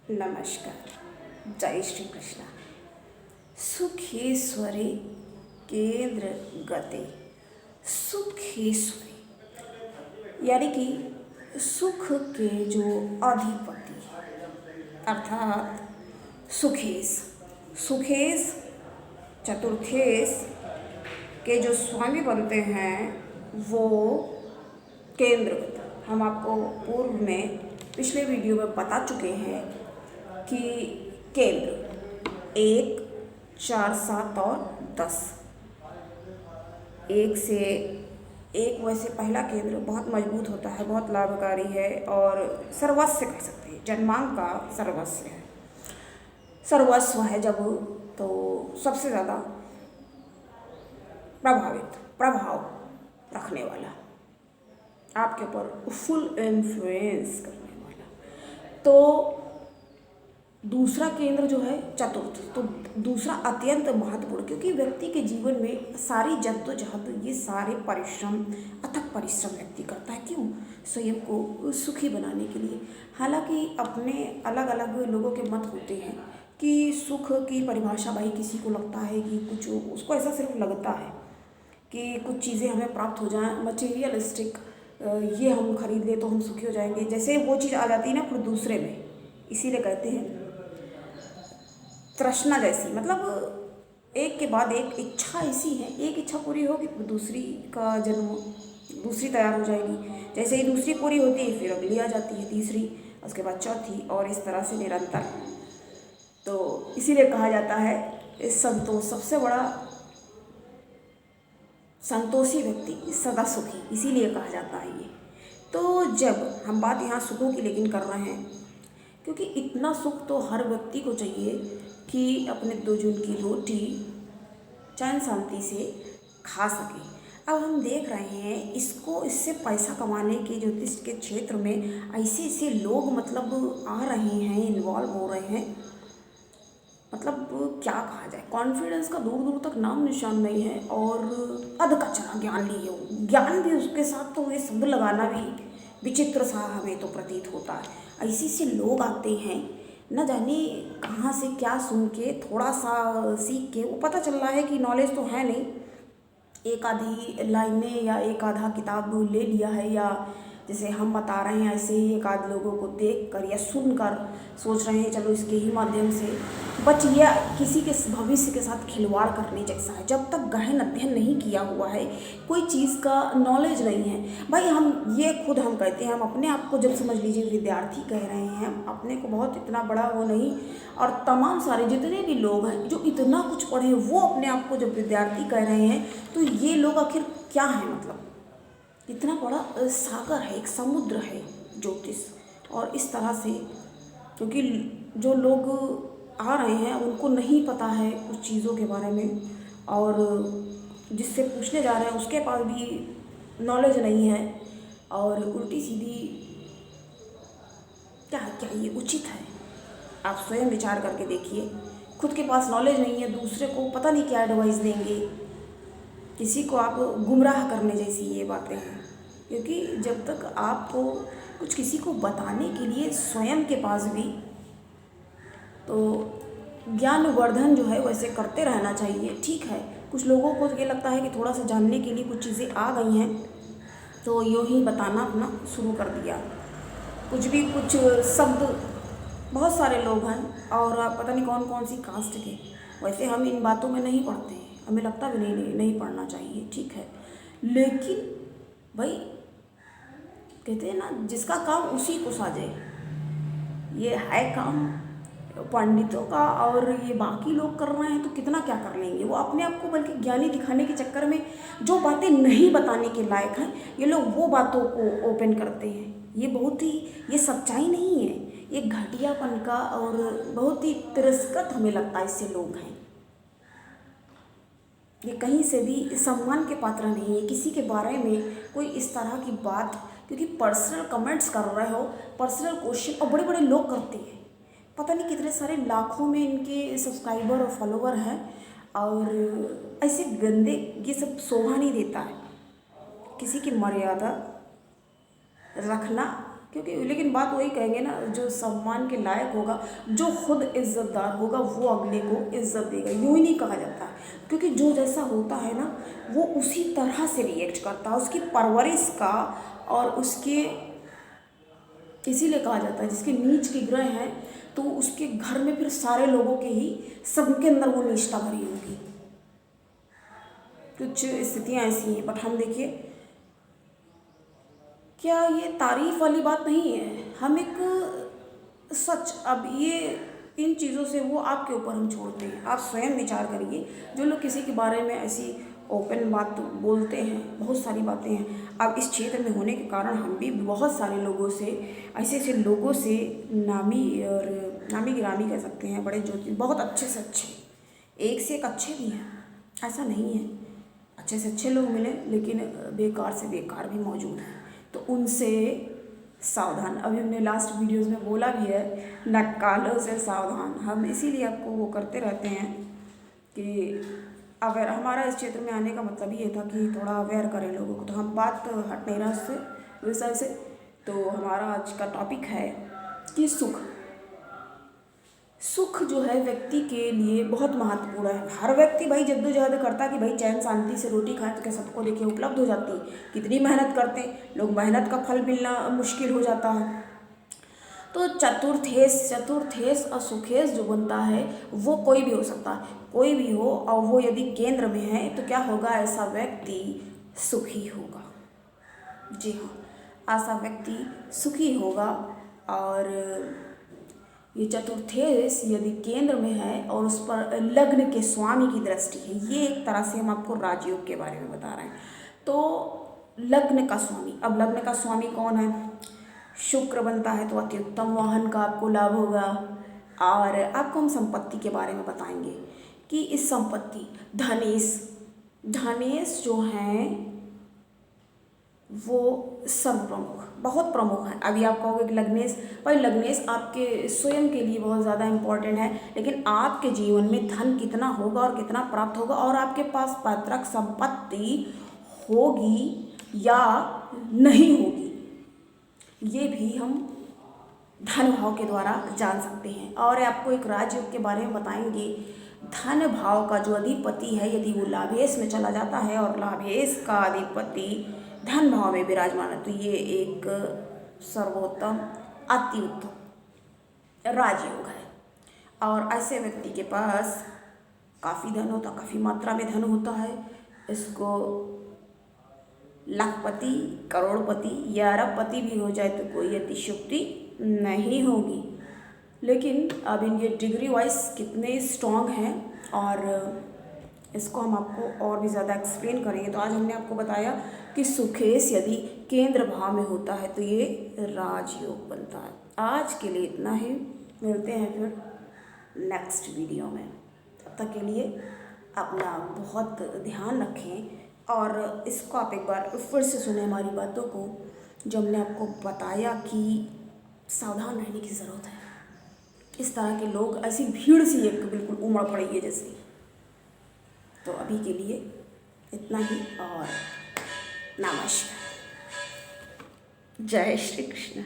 नमस्कार। जय श्री कृष्णा। सुखेश्वरी केंद्र गते। सुखेश्वरी यानी कि सुख के जो अधिपति अर्थात सुखेश। सुखेश चतुर्थेश के जो स्वामी बनते हैं वो केंद्रगत। हम आपको पूर्व में पिछले वीडियो में बता चुके हैं कि केंद्र 1, 4, 7 और 10। एक से एक वैसे पहला केंद्र बहुत मजबूत होता है, बहुत लाभकारी है और सर्वस्व कह सकते हैं। जन्मांक का सर्वस्व है, सर्वस्व है जब तो सबसे ज़्यादा प्रभाव रखने वाला, आपके ऊपर फुल इन्फ्लुएंस करने वाला। तो दूसरा केंद्र जो है चतुर्थ, तो दूसरा अत्यंत महत्वपूर्ण, क्योंकि व्यक्ति के जीवन में सारी जद्दोजहद, ये सारे परिश्रम, अथक परिश्रम व्यक्ति करता है। क्यों? स्वयं को सुखी बनाने के लिए। हालांकि अपने अलग अलग लोगों के मत होते हैं कि सुख की परिभाषा, भाई किसी को लगता है कि कुछ, उसको ऐसा सिर्फ लगता है कि कुछ चीज़ें हमें प्राप्त हो जाएं, मटेरियलिस्टिक, ये हम खरीद ले तो हम सुखी हो जाएंगे। जैसे वो चीज़ आ जाती है ना फिर दूसरे में, इसीलिए कहते हैं तृष्णा जैसी, मतलब एक के बाद एक इच्छा ऐसी है, एक इच्छा पूरी होगी तो दूसरी का जन्म, दूसरी तैयार हो जाएगी। जैसे ही दूसरी पूरी होती है फिर अगली आ जाती है, तीसरी, उसके बाद चौथी, और इस तरह से निरंतर। तो इसीलिए कहा जाता है इस संतोष, सबसे बड़ा संतोषी व्यक्ति सदा सुखी, इसीलिए कहा जाता है ये। तो जब हम बात यहाँ सुखों की लेकिन कर रहे हैं, क्योंकि इतना सुख तो हर व्यक्ति को चाहिए कि अपने 2 जून की रोटी चैन शांति से खा सके। अब हम देख रहे हैं इससे पैसा कमाने के ज्योतिष के क्षेत्र में ऐसे ऐसे लोग मतलब आ रहे हैं, इन्वॉल्व हो रहे हैं, मतलब क्या कहा जाए, कॉन्फिडेंस का दूर दूर तक नाम निशान नहीं है। और अध कचरा ज्ञान लिए हो, ज्ञान भी उसके साथ, तो ये शब्द लगाना भी विचित्र सा हमें तो प्रतीत होता है। ऐसे से लोग आते हैं, न जाने कहाँ से क्या सुन के, थोड़ा सा सीख के, वो पता चल रहा है कि नॉलेज तो है नहीं, एक आधी लाइनें या एक आधा किताब ले लिया है, या जैसे हम बता रहे हैं ऐसे ही एक आध लोगों को देख कर या सुनकर सोच रहे हैं चलो इसके ही माध्यम से, बट ये किसी के भविष्य के साथ खिलवाड़ करने जैसा है। जब तक गहन अध्ययन नहीं किया हुआ है, कोई चीज़ का नॉलेज नहीं है, भाई हम ये खुद हम कहते हैं, हम अपने आप को जब समझ लीजिए विद्यार्थी कह रहे हैं, अपने को बहुत इतना बड़ा वो नहीं, और तमाम सारे जितने भी लोग हैं जो इतना कुछ पढ़े हैं वो अपने आप को जब विद्यार्थी कह रहे हैं, तो ये लोग आखिर क्या है? मतलब इतना बड़ा सागर है, एक समुद्र है ज्योतिष। और इस तरह से, क्योंकि जो लोग आ रहे हैं उनको नहीं पता है उस चीज़ों के बारे में, और जिससे पूछने जा रहे हैं उसके पास भी नॉलेज नहीं है, और उल्टी सीधी क्या ये उचित है? आप स्वयं विचार करके देखिए, खुद के पास नॉलेज नहीं है, दूसरे को पता नहीं क्या एडवाइस देंगे, किसी को आप गुमराह करने जैसी ये बातें हैं। क्योंकि जब तक आपको कुछ किसी को बताने के लिए स्वयं के पास भी तो ज्ञानवर्धन जो है वैसे करते रहना चाहिए। ठीक है, कुछ लोगों को ये लगता है कि थोड़ा सा जानने के लिए कुछ चीज़ें आ गई हैं तो यूँ ही बताना अपना शुरू कर दिया, कुछ भी कुछ शब्द। बहुत सारे लोग हैं और पता नहीं कौन कौन सी कास्ट के, वैसे हम इन बातों में नहीं पढ़ते हैं, हमें लगता भी नहीं पढ़ना चाहिए, ठीक है। लेकिन भाई कहते हैं ना, जिसका काम उसी को साजे, ये है काम पंडितों का, और ये बाकी लोग कर रहे हैं तो कितना क्या कर लेंगे। वो अपने आप को बल्कि ज्ञानी दिखाने के चक्कर में जो बातें नहीं बताने के लायक हैं, ये लोग वो बातों को ओपन करते हैं। ये बहुत ही, ये सच्चाई नहीं है, ये घटियापन का और बहुत ही तिरस्कृत हमें लगता है इससे लोग हैं। ये कहीं से भी सम्मान के पात्र नहीं है। किसी के बारे में कोई इस तरह की बात, क्योंकि पर्सनल कमेंट्स कर रहे हो, पर्सनल क्वेश्चन, और बड़े बड़े लोग करते हैं, पता नहीं कितने सारे लाखों में इनके सब्सक्राइबर और फॉलोवर हैं, और ऐसे गंदे, ये सब शोभा नहीं देता है। किसी की मर्यादा रखना, क्योंकि लेकिन बात वही कहेंगे ना, जो सम्मान के लायक होगा, जो खुद इज्जतदार होगा, वो अगले को इज्जत देगा। यूँ ही नहीं कहा जाता है, क्योंकि जो जैसा होता है ना वो उसी तरह से रिएक्ट करता है, उसकी परवरिश का और उसके, इसीलिए कहा जाता है जिसके नीच की ग्रह हैं तो उसके घर में फिर सारे लोगों के ही सबके अंदर वो नीचता भरी होगी। कुछ स्थितियाँ ऐसी हैं। बट हम देखिए, क्या ये तारीफ वाली बात नहीं है, हम एक सच, अब ये इन चीज़ों से वो आपके ऊपर हम छोड़ते हैं, आप स्वयं विचार करिए। जो लोग किसी के बारे में ऐसी ओपन बात बोलते हैं, बहुत सारी बातें हैं। अब इस क्षेत्र में होने के कारण हम भी बहुत सारे लोगों से, ऐसे ऐसे लोगों से, नामी और नामी गिरामी कह सकते हैं, बड़े ज्योतिष, बहुत अच्छे से अच्छे, एक से एक अच्छे भी हैं, ऐसा नहीं है, अच्छे से अच्छे लोग मिले, लेकिन बेकार से बेकार भी मौजूद हैं, तो उनसे सावधान। अभी हमने लास्ट वीडियोस में बोला भी है, नक्कालों से सावधान। हम इसीलिए आपको वो करते रहते हैं कि अवेयर, हमारा इस क्षेत्र में आने का मतलब ये था कि थोड़ा अवेयर करें लोगों को। तो हम बात हट नहीं रहा उससे, विषय से। तो हमारा आज का टॉपिक है कि सुख जो है व्यक्ति के लिए बहुत महत्वपूर्ण है। हर व्यक्ति भाई जद्दोजहद करता है कि भाई चैन शांति से रोटी खाएं, तो क्या सबको देखिए उपलब्ध हो जाती है? कितनी मेहनत करते हैं लोग, मेहनत का फल मिलना मुश्किल हो जाता है। तो चतुर्थेश और सुखेश जो बनता है वो कोई भी हो सकता है, कोई भी हो, और वो यदि केंद्र में है तो क्या होगा, ऐसा व्यक्ति सुखी होगा। जी हाँ, ऐसा व्यक्ति सुखी होगा। और ये चतुर्थेश यदि केंद्र में है और उस पर लग्न के स्वामी की दृष्टि है, ये एक तरह से हम आपको राजयोग के बारे में बता रहे हैं। तो लग्न का स्वामी, अब लग्न का स्वामी कौन है? शुक्र बनता है, तो अति उत्तम वाहन का आपको लाभ होगा। और आपको हम संपत्ति के बारे में बताएंगे कि इस संपत्ति धनेश जो हैं वो सर्व प्रमुख, बहुत प्रमुख है। अभी आप कहोगे कि लग्नेश, भाई लग्नेश आपके स्वयं के लिए बहुत ज़्यादा इम्पोर्टेंट है, लेकिन आपके जीवन में धन कितना होगा और कितना प्राप्त होगा, और आपके पास पैतृक संपत्ति होगी या नहीं होगी, ये भी हम धन भाव के द्वारा जान सकते हैं। और आपको एक राजयोग के बारे में बताएंगे। धन भाव का जो अधिपति है, यदि वो लाभेश में चला जाता है और लाभेश का अधिपति धन भाव में विराजमान है, तो ये एक सर्वोत्तम अति उत्तम राजयोग है। और ऐसे व्यक्ति के पास काफ़ी धन होता, काफ़ी मात्रा में धन होता है। इसको लाखपति, करोड़पति या अरबपति भी हो जाए तो कोई अतिशयोक्ति नहीं होगी। लेकिन अब इनके डिग्री वाइज कितने स्ट्रॉन्ग हैं, और इसको हम आपको और भी ज़्यादा एक्सप्लेन करेंगे। तो आज हमने आपको बताया कि सुखेश यदि केंद्र भाव में होता है तो ये राजयोग बनता है। आज के लिए इतना ही, मिलते हैं फिर नेक्स्ट वीडियो में। तब तक के लिए अपना बहुत ध्यान रखें, और इसको आप एक बार फिर से सुने हमारी बातों को, जो हमने आपको बताया कि सावधान रहने की ज़रूरत है। इस तरह के लोग, ऐसी भीड़ सी एक बिल्कुल उमड़ पड़ी है जैसे। तो अभी के लिए इतना ही, और नमस्कार, जय श्री कृष्ण।